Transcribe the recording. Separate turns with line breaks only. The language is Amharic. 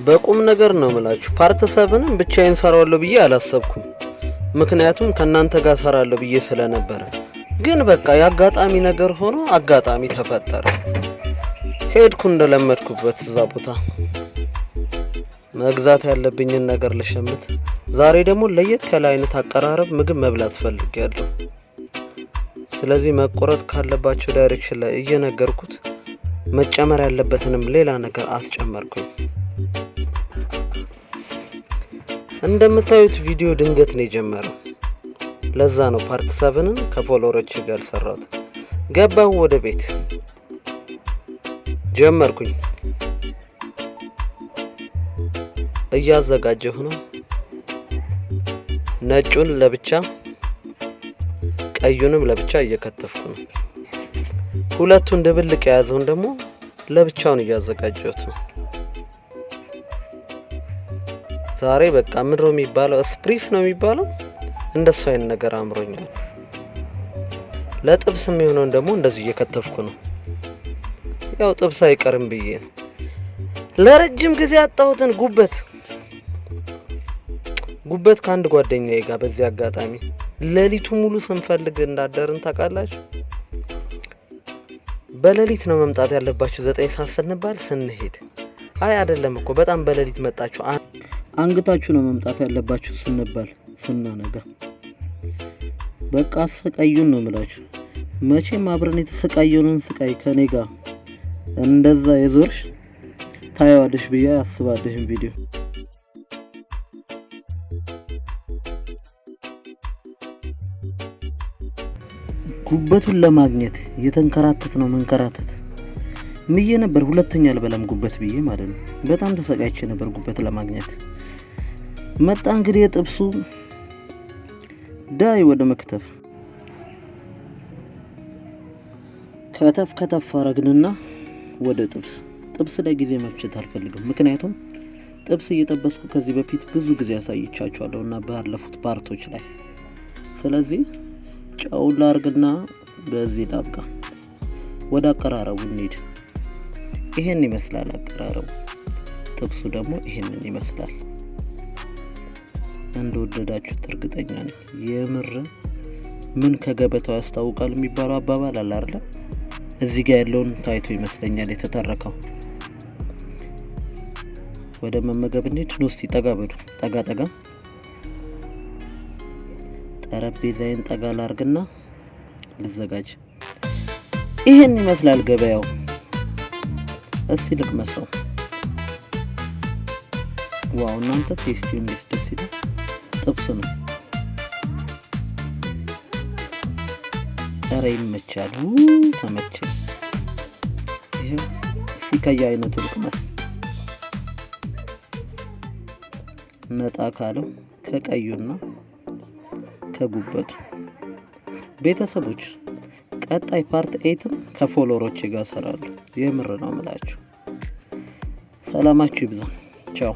በቁም ነገር ነው የምላችሁ። ፓርት 7ን ብቻዬን ሰራዋለሁ ብዬ አላሰብኩም። ምክንያቱም ከናንተ ጋር ሰራለሁ ብዬ ስለነበረ፣ ግን በቃ ያጋጣሚ ነገር ሆኖ አጋጣሚ ተፈጠረ። ሄድኩ እንደለመድኩበት እዛ ቦታ መግዛት ያለብኝን ነገር ልሸምት። ዛሬ ደግሞ ለየት ያለ አይነት አቀራረብ ምግብ መብላት ፈልጌያለሁ። ስለዚህ መቆረጥ ካለባቸው ዳይሬክሽን ላይ እየነገርኩት መጨመር ያለበትንም ሌላ ነገር አስጨመርኩኝ። እንደምታዩት ቪዲዮ ድንገት ነው የጀመረው። ለዛ ነው ፓርት 7ን ከፎሎወሮቼ ጋር ሰራሁት። ገባሁ ወደ ቤት ጀመርኩኝ። እያዘጋጀሁ ነው። ነጩን ለብቻ ቀዩንም ለብቻ እየከተፍኩ ነው። ሁለቱን ድብልቅ የያዘውን ደግሞ ለብቻውን እያዘጋጀሁት ነው። ዛሬ በቃ ምን ነው የሚባለው? ስፕሪስ ነው የሚባለው። እንደሱ አይነት ነገር አምሮኛል። ለጥብስ የሚሆነውን ደግሞ እንደዚህ እየከተፍኩ ነው። ያው ጥብስ አይቀርም ብዬ ነው። ለረጅም ጊዜ አጣሁትን ጉበት ከአንድ ጓደኛዬ ጋር በዚህ አጋጣሚ ሌሊቱ ሙሉ ስንፈልግ እንዳደርን ታውቃላችሁ። በሌሊት ነው መምጣት ያለባችሁ 9 ሰዓት ስንባል ስንሄድ፣ አይ አይደለም እኮ በጣም በሌሊት መጣችሁ አንግታችሁ ነው መምጣት ያለባችሁ ስንባል ስናነጋ፣ በቃ አሰቃዩን ነው የምላችሁ። መቼም አብረን የተሰቃየውን ስቃይ ከኔ ጋር እንደዛ የዞርሽ ታያዋለሽ ብዬ አስባለሁ ይሄን ቪዲዮ። ጉበቱን ለማግኘት የተንከራተት ነው መንከራተት ምዬ ነበር። ሁለተኛ አልበላም ጉበት ብዬ ማለት ነው። በጣም ተሰቃይቼ ነበር ጉበት ለማግኘት። መጣ እንግዲህ የጥብሱ ዳይ ወደ መክተፍ ከተፍ አረግንና ወደ ጥብስ ላይ ጊዜ መፍጀት አልፈልግም። ምክንያቱም ጥብስ እየጠበስኩ ከዚህ በፊት ብዙ ጊዜ አሳይቻችኋለሁና ባለፉት ፓርቶች ላይ። ስለዚህ ጨውን ላርግና በዚህ ላብቃ። ወደ አቀራረቡ እንሂድ። ይሄን ይመስላል አቀራረቡ። ጥብሱ ደግሞ ይሄንን ይመስላል። እንደወደዳችሁት እርግጠኛ ነኝ። የምር ምን ከገበታው ያስታውቃል የሚባለው አባባል አለ አይደል? እዚህ ጋር ያለውን ታይቶ ይመስለኛል የተተረከው። ወደ መመገብ እንሂድ። እስቲ ጠጋ በሉ። ጠጋ ጠረጴዛዬን ጠጋ ላርግና ልዘጋጅ። ይሄን ይመስላል ገበያው። እስቲ ልቅመሰው። ዋው እናንተ ቴስቲው እንዴት ደስ ይላል! ጥብስ ነው። ኧረ ይመቻል። ተመቸኝ። ይሄው እስቲ ከየአይነቱ ልቅመስ። ነጣ ካለው ከቀዩና ከጉበቱ። ቤተሰቦች ቀጣይ ፓርት 8ን ከፎሎወሮቼ ጋር ሰራለሁ። የምር ነው የምላችሁ። ሰላማችሁ ይብዛ። ቻው